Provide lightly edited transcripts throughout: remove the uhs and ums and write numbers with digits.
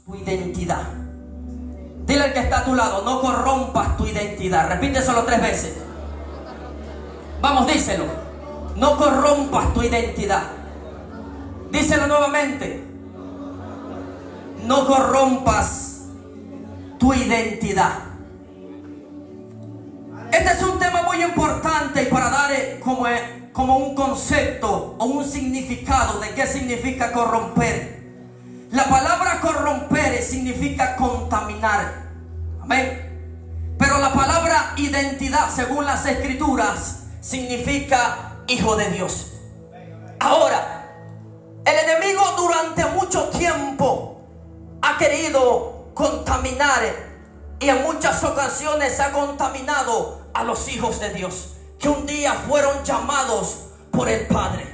tu identidad. Dile al que está a tu lado, no corrompas tu identidad. Repíteselo 3 veces. Vamos, díselo. No corrompas tu identidad. Díselo nuevamente. No corrompas tu identidad. Este es un tema muy importante y para dar como un concepto o un significado de qué significa corromper. La palabra corromper significa contaminar. Amén. Pero la palabra identidad, según las escrituras, significa hijo de Dios. Ahora, el enemigo durante mucho tiempo ha querido contaminar y en muchas ocasiones ha contaminado a los hijos de Dios, que un día fueron llamados por el Padre.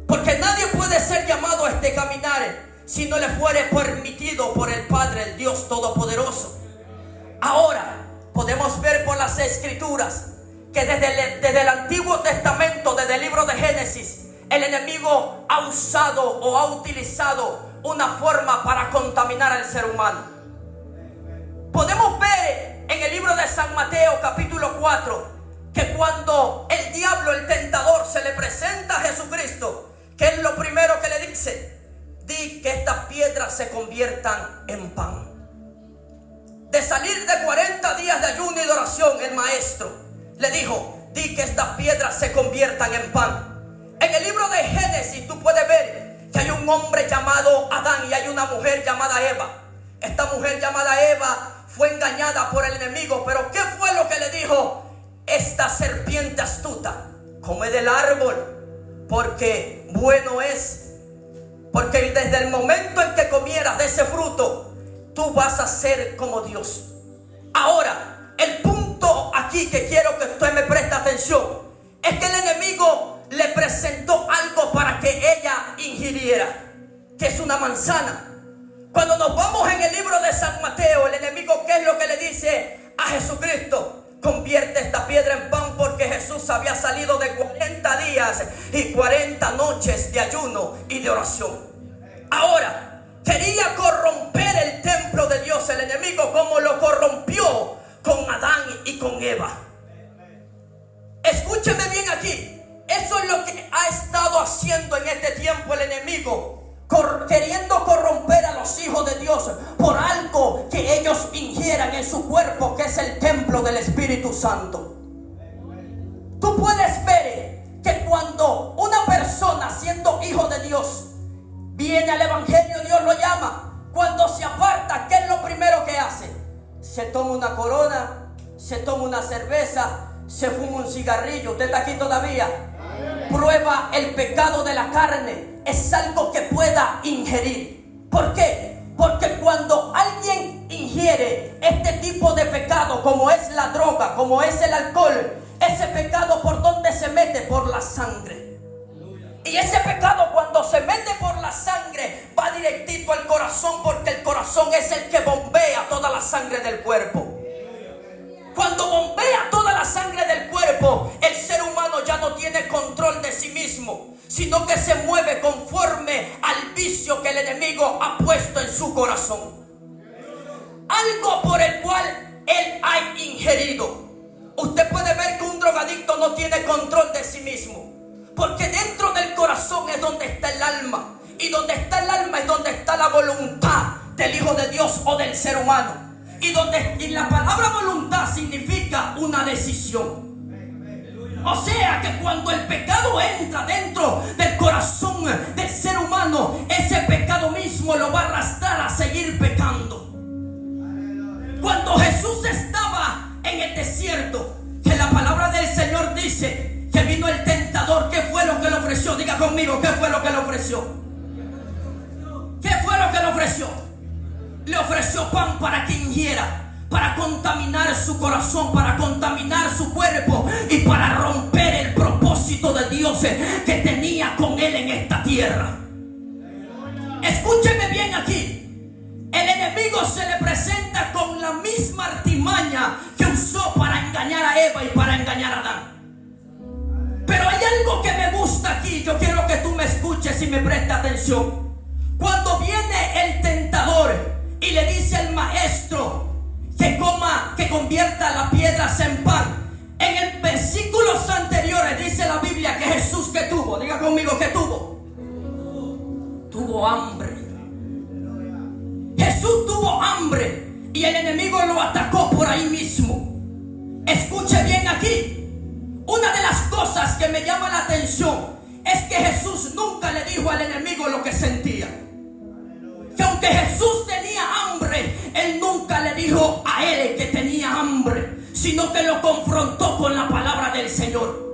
Porque nadie puede ser llamado a este caminar si no le fuere permitido por el Padre, el Dios Todopoderoso. Ahora, podemos ver por las escrituras que desde el Antiguo Testamento, desde el libro de Génesis, el enemigo ha usado o ha utilizado una forma para contaminar al ser humano. Podemos ver en el libro de San Mateo capítulo 4 que cuando el diablo, el tentador, se le presenta a Jesucristo, ¿qué es lo primero que le dice? Di que estas piedras se conviertan en pan. De salir de 40 días de ayuno y de oración, el maestro le dijo, di que estas piedras se conviertan en pan. En el libro de Génesis tú puedes ver que hay un hombre llamado Adán y hay una mujer llamada Eva. Esta mujer llamada Eva fue engañada por el enemigo, pero ¿qué fue lo que le dijo esta serpiente astuta? Come del árbol, porque bueno es. Porque desde el momento en que comieras de ese fruto, tú vas a ser como Dios. Ahora, el punto aquí que quiero que usted me preste atención es que el enemigo le presentó algo para que ella ingiriera, que es una manzana. Cuando nos vamos en el libro de San Mateo, el enemigo, ¿qué es lo que le dice a Jesucristo? Convierte esta piedra en pan, porque Jesús había salido de 40 días y 40 noches de ayuno y de oración. Ahora, quería corromper el templo de Dios, el enemigo, como lo corrompió con Adán y con Eva. Escúcheme bien aquí. Eso es lo que ha estado haciendo en este tiempo el enemigo, queriendo corromper a los hijos de Dios por algo que ellos ingieran en su cuerpo, que es el templo del Espíritu Santo. Tú puedes ver que cuando una persona, siendo hijo de Dios, viene al evangelio, Dios lo llama. Cuando se aparta, ¿qué es lo primero que hace? Se toma una corona, se toma una cerveza, se fuma un cigarrillo. ¿Usted está aquí todavía? Prueba el pecado de la carne. Es algo que pueda ingerir. ¿Por qué? Porque cuando alguien ingiere este tipo de pecado, como es la droga, como es el alcohol, ese pecado, ¿por dónde se mete? Por la sangre. Y ese pecado, cuando se mete por la sangre, va directito al corazón, porque el corazón es el que bombea toda la sangre del cuerpo. Cuando bombea toda la sangre del cuerpo, el ser humano ya no tiene control de sí mismo, sino que se mueve conforme al vicio que el enemigo ha puesto en su corazón. Algo por el cual él ha ingerido. Usted puede ver que un drogadicto no tiene control de sí mismo, porque dentro del corazón es donde está el alma, y donde está el alma es donde está la voluntad del Hijo de Dios o del ser humano. Y la palabra voluntad significa una decisión. O sea que cuando el pecado entra dentro del corazón del ser humano, ese pecado mismo lo va a arrastrar a seguir pecando. Cuando Jesús estaba en el desierto, que la palabra del Señor dice que vino el tentador, ¿qué fue lo que le ofreció? Diga conmigo, ¿qué fue lo que le ofreció? ¿Qué fue lo que le ofreció? Le ofreció pan para que ingiera, para contaminar su corazón, para contaminar su cuerpo y para romper el propósito de Dios que tenía con él en esta tierra. Escúcheme bien aquí. El enemigo se le presenta con la misma artimaña que usó para engañar a Eva y para engañar a Adán. Pero hay algo que me gusta aquí. Yo quiero que tú me escuches y me prestes atención. Cuando viene el tentador, maestro que convierta las piedras en pan. En el versículos anteriores dice la Biblia que Jesús que tuvo, diga conmigo que tuvo hambre. Jesús tuvo hambre y el enemigo lo atacó por ahí mismo. Escuche bien aquí. Una de las cosas que me llama la atención es que Jesús nunca le dijo al enemigo lo que sentía. Que aunque Jesús tenía hambre, Él nunca le dijo a él que tenía hambre, sino que lo confrontó con la palabra del Señor.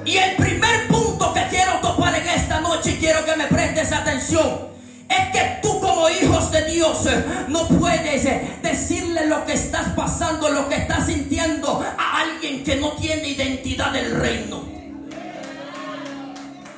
Y el primer punto que quiero topar en esta noche, y quiero que me prestes atención, es que tú como hijos de Dios no puedes decirle lo que estás pasando, lo que estás sintiendo a alguien que no tiene identidad del reino.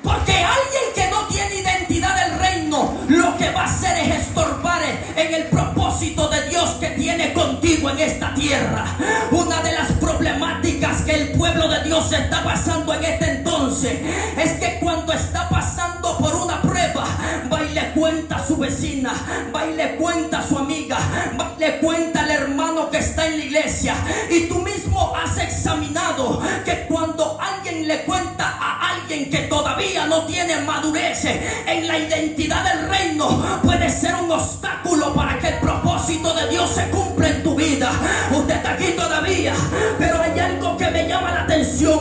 Porque alguien que no tiene identidad del reino, lo que va a hacer es estorbar en el propósito de Dios que tiene contigo en esta tierra. Una de las problemáticas que el pueblo de Dios está pasando en este entonces es que cuando está pasando por una prueba, va y le cuenta a su vecina, va y le cuenta a su amiga, va y le cuenta al hermano que está en la iglesia. Y tú mismo has examinado que cuando alguien le cuenta a alguien que todavía no tiene madurez en la identidad del reino, puede ser un obstáculo para que el propósito de Dios se cumpla en tu vida. Usted está aquí todavía, pero hay algo que me llama la atención,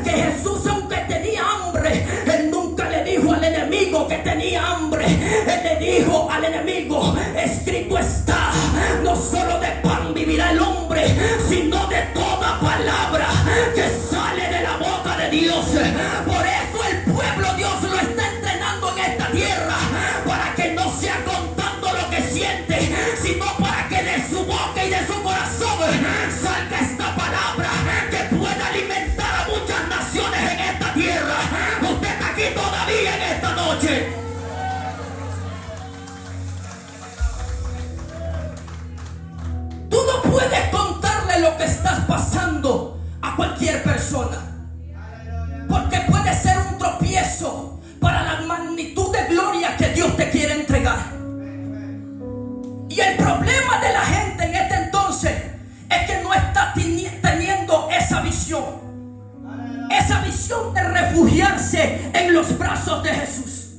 que Jesús, aunque tenía hambre, Él nunca le dijo al enemigo que tenía hambre. Él le dijo al enemigo: escrito está, no solo de pan vivirá el hombre, sino de toda palabra que sale de la boca de Dios. Por eso el pueblo Dios lo está entrenando en esta tierra, para que no sea contando lo que siente, sino para que de su boca y de su corazón salga esta palabra que pueda alimentar a muchas naciones en esta tierra. Usted está aquí todavía en esta noche. Tú no puedes contarle lo que estás pasando a cualquier persona, porque puede ser un tropiezo para la magnitud de gloria que Dios te quiere entregar. Y el problema de la gente en este entonces es que no está teniendo esa visión de refugiarse en los brazos de Jesús.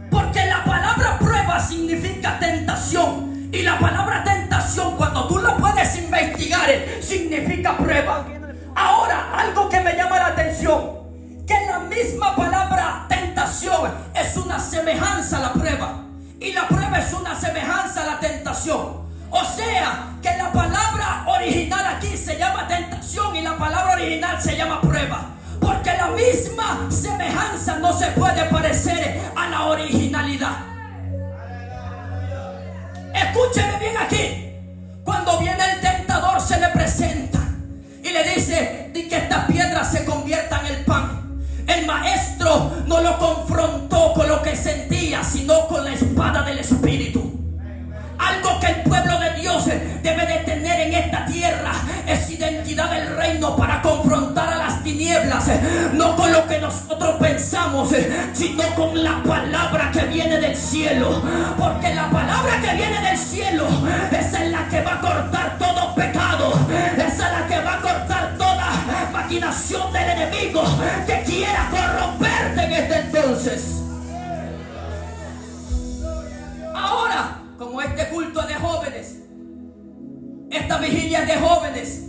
Porque la palabra prueba significa tentación, y la palabra tentación, cuando tú la puedes investigar, significa prueba. Ahora, algo que me llama la atención, que la misma palabra tentación es una semejanza a la prueba, y la prueba es una semejanza a la tentación. O sea, que la palabra original aquí se llama tentación y la palabra original se llama prueba, porque la misma semejanza no se puede parecer a la originalidad. Escúcheme bien aquí. Cuando viene el tentador, se le presenta y le dice: di que estas piedras se conviertan en pan. El maestro no lo confrontó con lo que sentía, sino con la espada del Espíritu. Algo que el pueblo de Dios debe de tener en esta tierra es identidad del reino para confrontar a las tinieblas, no con lo que nosotros pensamos, sino con la palabra que viene del cielo. Porque la palabra que viene del cielo, esa es la que va a cortar todo pecado, esa es la que va a cortar toda maquinación del enemigo que quiera corromperte en este entonces. Ahora, como este culto de jóvenes, esta vigilia de jóvenes,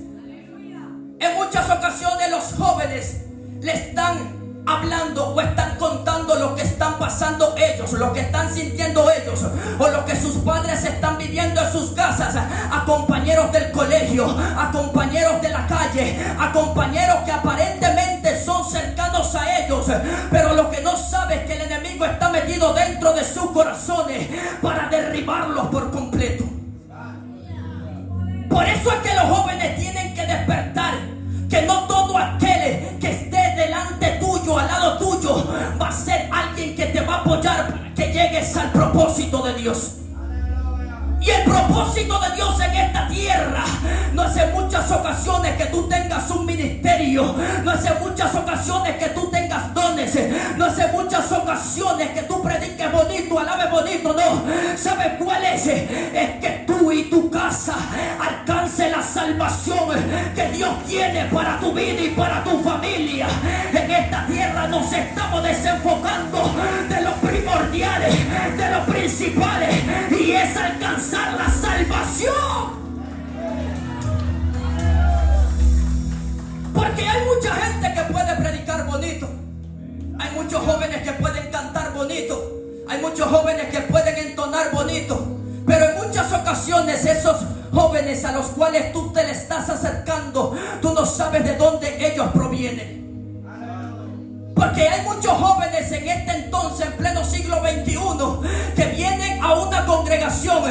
en muchas ocasiones los jóvenes le están hablando o están contando lo que están pasando ellos, lo que están sintiendo ellos, o lo que sus padres están viviendo en sus casas, a compañeros del colegio, a compañeros de la calle, a compañeros que aparentemente son cercanos a ellos, pero lo que no sabe es que el enemigo está metido dentro de sus corazones para derribarlos por completo. Por eso es que los jóvenes tienen que despertar, que no todo aquel que esté delante tuyo, al lado tuyo, va a ser alguien que te va a apoyar para que llegues al propósito de Dios. Y el propósito de Dios en esta tierra no es en muchas ocasiones que tú tengas un ministerio, no es en muchas ocasiones que tú tengas dones, no es en muchas ocasiones que tú prediques bonito, alabes bonito, no. ¿Sabes cuál es? Es que tú y tu casa alcance la salvación que Dios tiene para tu vida y para tu familia. En esta tierra nos estamos desenfocando de los primordiales, de los principales, y es alcanzar la salvación. Porque hay mucha gente que puede predicar bonito, hay muchos jóvenes que pueden cantar bonito, hay muchos jóvenes que pueden entonar bonito, pero en muchas ocasiones esos jóvenes a los cuales tú te le estás acercando, tú no sabes de dónde ellos provienen. Porque hay muchos jóvenes en este entonces, en pleno siglo XXI, que vienen a una congregación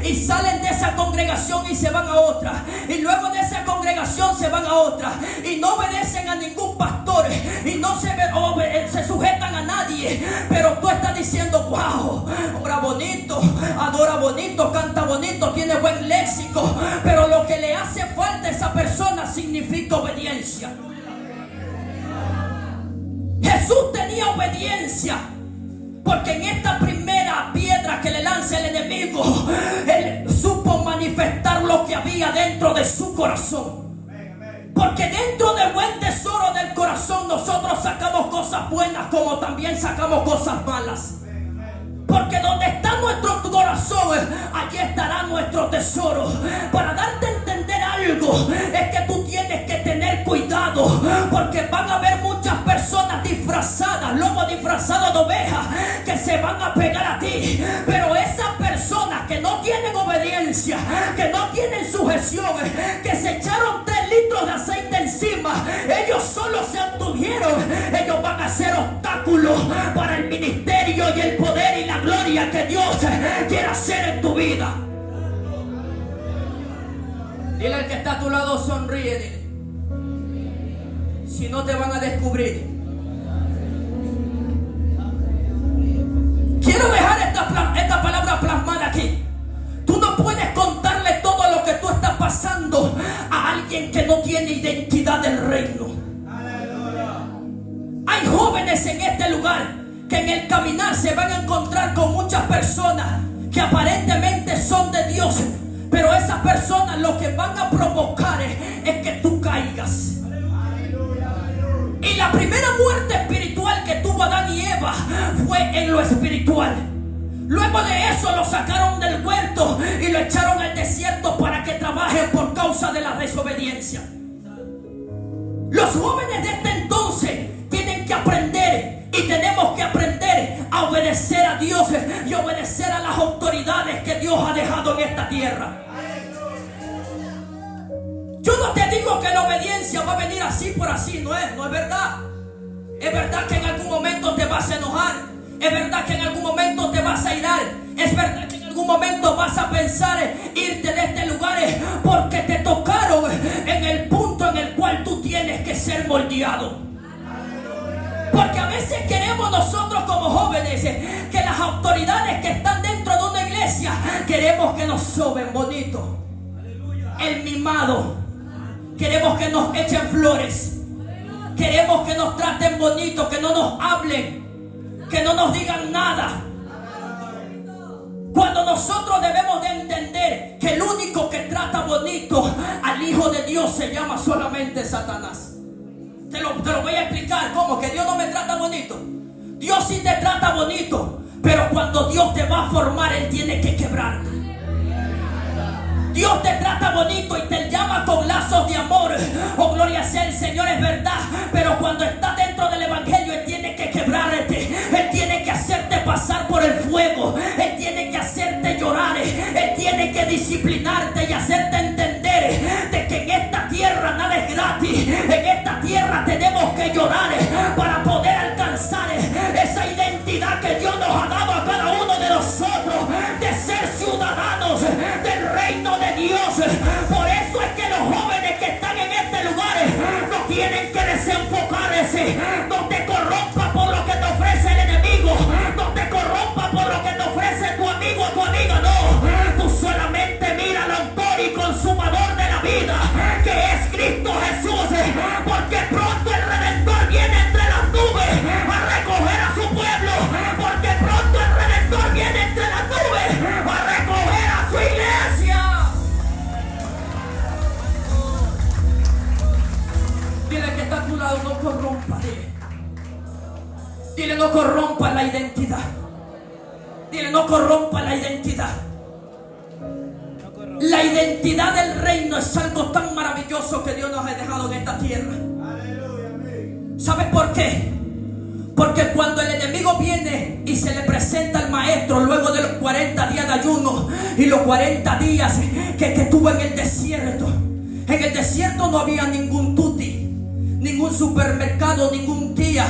y salen de esa congregación y se van a otra, y luego de esa congregación se van a otra, y no obedecen a ningún pastor, y no se sujetan a nadie. Pero tú estás diciendo: wow, ora bonito, adora bonito, canta bonito, tiene buen léxico, pero lo que le hace falta a esa persona significa obediencia. Jesús tenía obediencia, porque en esta primera piedra que le lanza el enemigo, él supo manifestar lo que había dentro de su corazón. Porque dentro del buen tesoro del corazón nosotros sacamos cosas buenas, como también sacamos cosas malas. Porque donde está nuestro corazón, allí estará nuestro tesoro. Para darte a entender algo, es que tú tienes que tener cuidado, porque van a haber muchas personas disfrazadas, lobos disfrazados de ovejas, que se van a pegar a ti. Pero esas personas que no tienen obediencia, que no tienen sujeción, que se echaron 3 litros de aceite encima, ellos solo se obtuvieron, ellos van a ser obstáculos para el ministerio y el poder y la gloria que Dios quiere hacer en tu vida. Dile al que está a tu lado, sonríe, dile. Si no, te van a descubrir. Quiero dejar esta palabra plasmada aquí. Tú no puedes contarle todo lo que tú estás pasando a alguien que no tiene identidad del reino. Hay jóvenes en este lugar que en el caminar se van a encontrar con muchas personas que aparentemente son de Dios, pero esas personas lo que van a provocar es que tú caigas. Y la primera muerte espiritual que tuvo Adán y Eva fue en lo espiritual. Luego de eso lo sacaron del huerto y lo echaron al desierto para que trabaje por causa de la desobediencia. Los jóvenes de este entonces tienen que aprender, y tenemos que aprender a obedecer a Dios y obedecer a las autoridades que Dios ha dejado en esta tierra. Yo no te digo que la obediencia va a venir así por así, no es verdad. Es verdad que en algún momento te vas a enojar, es verdad que en algún momento te vas a irar, es verdad que en algún momento vas a pensar irte de este lugar porque te tocaron en el punto en el cual tú tienes que ser moldeado. Porque a veces queremos nosotros como jóvenes que las autoridades que están dentro de una iglesia, queremos que nos soben bonito, el mimado, queremos que nos echen flores, queremos que nos traten bonito, que no nos hablen, que no nos digan nada. Cuando nosotros debemos de entender que el único que trata bonito al Hijo de Dios se llama solamente Satanás. Te lo voy a explicar cómo, que Dios no me trata bonito. Dios sí te trata bonito, pero cuando Dios te va a formar, Él tiene que quebrarte. Dios te trata bonito y te llama con lazos de amor. Oh, gloria sea el Señor, es verdad. Pero cuando estás dentro del Evangelio, Él tiene que quebrarte. Él tiene que hacerte pasar por el fuego. Él tiene que hacerte llorar. Él tiene que disciplinarte y hacerte entender de que en esta tierra nada es gratis. En esta tierra tenemos que llorar para poder alcanzar esa identidad que Dios nos ha dado a cada uno de nosotros, de ser ciudadanos del reino de Dios. Por eso es que los jóvenes que están en este lugar no tienen que desenfocarse. No te corrompa por lo que te ofrece el enemigo, no te corrompa por lo que te ofrece tu amigo o tu amiga, no. Tú solamente Dile, no corrompa la identidad. Dile, no corrompa la identidad. La identidad del reino es algo tan maravilloso que Dios nos ha dejado en esta tierra. ¿Sabes por qué? Porque cuando el enemigo viene y se le presenta al maestro luego de los 40 días de ayuno y los 40 días que estuvo en el desierto no había ningún tutti, ningún supermercado, ningún día,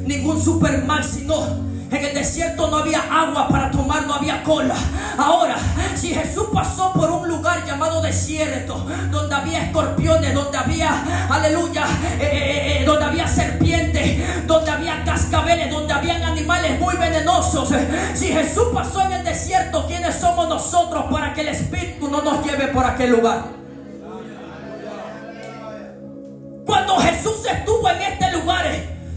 ningún supermax, no. En el desierto no había agua para tomar, no había cola. Ahora, si Jesús pasó por un lugar llamado desierto, donde había escorpiones, donde había, aleluya, donde había serpientes, donde había cascabeles, donde habían animales muy venenosos. Si Jesús pasó en el desierto, ¿quiénes somos nosotros para que el Espíritu no nos lleve por aquel lugar? Cuando Jesús estuvo en este lugar,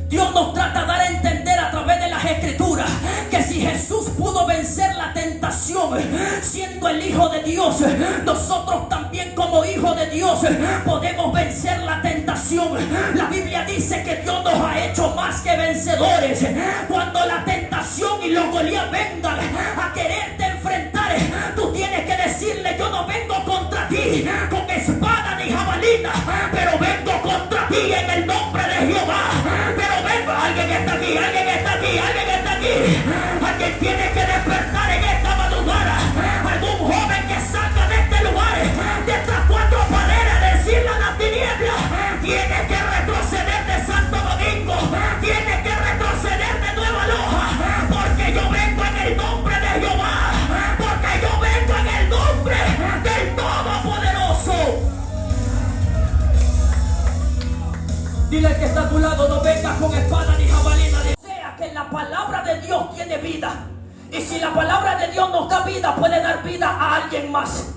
Dios nos trata de dar a entender a través de las Escrituras que si Jesús pudo vencer la tentación siendo el Hijo de Dios, nosotros también como hijos de Dios podemos vencer la tentación. La Biblia dice que Dios nos ha hecho más que vencedores. Cuando la tentación y los Goliat vengan a quererte enfrentar, tú tienes que decirle: yo no vengo contra ti con espada ni jabalina, pero vengo contra ti en el nombre de Jehová. Alguien está aquí, alguien está aquí, alguien está aquí. Alguien tiene que despertar en esta madrugada. Algún joven que salga de este lugar, de estas cuatro paredes, decirle a las tinieblas: tienes que retroceder de Santo Domingo, tienes que retroceder de Nueva Loja, porque yo vengo en el nombre de Jehová, porque yo vengo en el nombre del Todopoderoso. Dile al que está a tu lado: no vengas con espada ni jabalina. O sea que la palabra de Dios tiene vida. Y si la palabra de Dios nos da vida, puede dar vida a alguien más.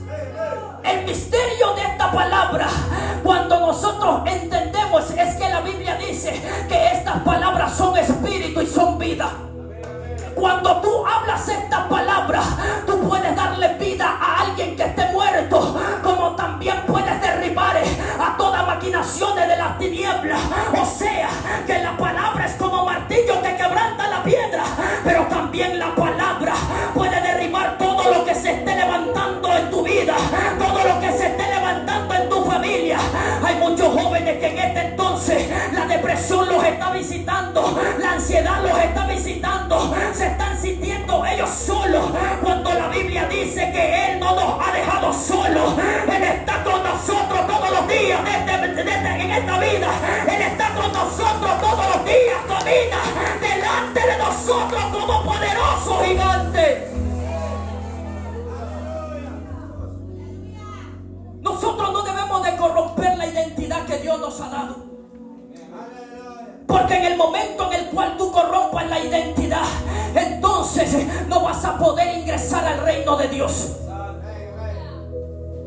El misterio de esta palabra, cuando nosotros entendemos, es que la Biblia dice que estas palabras son espíritu y son vida. Cuando tú hablas esta palabra, tú puedes darle vida a alguien que esté muerto, como también puedes derribar a toda maquinación de las tinieblas. O sea, que la palabra es como martillo que quebranta la piedra, pero también la palabra puede derribar todo lo que se esté levantando en tu vida, todo lo que se esté levantando en tu familia. Hay muchos jóvenes que en este entonces la depresión los está visitando, la ansiedad los está visitando, se están sintiendo ellos solos, cuando la Biblia dice que Él no nos ha dejado solos. Él está con nosotros todos los días en esta vida. Él está con nosotros todos los días, camina delante de nosotros como poderoso gigante. Nosotros no debemos de corromper la identidad que Dios nos ha dado, porque en el momento en el cual tú corrompas la identidad, entonces no vas a poder ingresar al reino de Dios.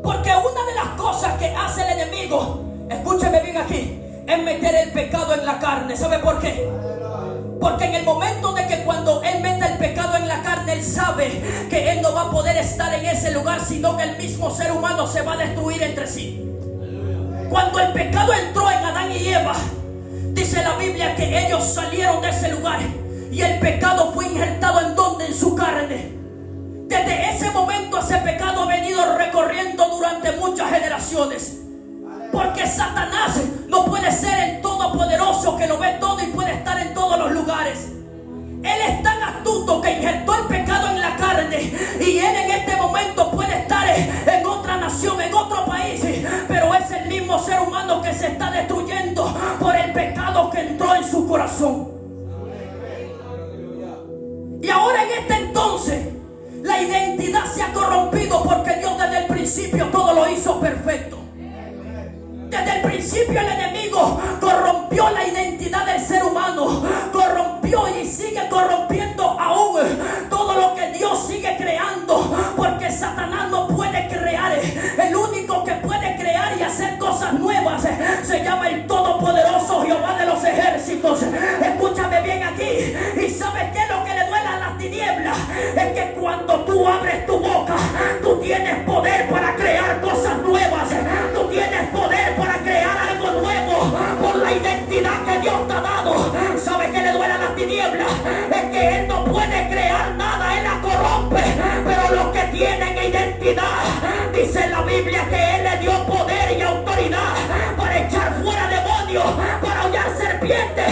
Porque una de las cosas que hace el enemigo, escúcheme bien aquí, es meter el pecado en la carne. ¿Sabe por qué? Porque en el momento de que cuando Él mete el pecado en la carne, Él sabe que Él no va a poder estar en ese lugar, sino que el mismo ser humano se va a destruir entre sí. Cuando el pecado entró en Adán y Eva, dice la Biblia que ellos salieron de ese lugar y el pecado fue injertado en donde, en su carne. Desde ese momento ese pecado ha venido recorriendo durante muchas generaciones. Porque Satanás no puede ser el todopoderoso que lo ve todo y puede estar en todos los lugares. Él es tan astuto que injertó el pecado en la carne, y él en este momento puede estar en otra nación, en otro país, pero es el mismo ser humano que se está destruyendo por el pecado que entró en su corazón. Y ahora en este entonces la identidad se ha corrompido, porque Dios desde el principio todo lo hizo perfecto. Desde el principio el enemigo corrompió la identidad del ser humano, corrompió y sigue corrompiendo aún todo lo que Dios sigue creando, porque Satanás no puede crear. El único que puede crear y hacer cosas nuevas se llama el Todopoderoso Jehová de los ejércitos. Escúchame bien aquí. ¿Y sabes qué es lo que le duele a las tinieblas? Es que cuando tú abres tu boca, tú tienes poder para crear cosas nuevas. Tú tienes poder para crear algo nuevo por la identidad que Dios te ha dado. que Él no puede crear nada, Él la corrompe. Pero los que tienen identidad, dice la Biblia que Él le dio poder y autoridad para echar fuera demonios, para hollar serpientes,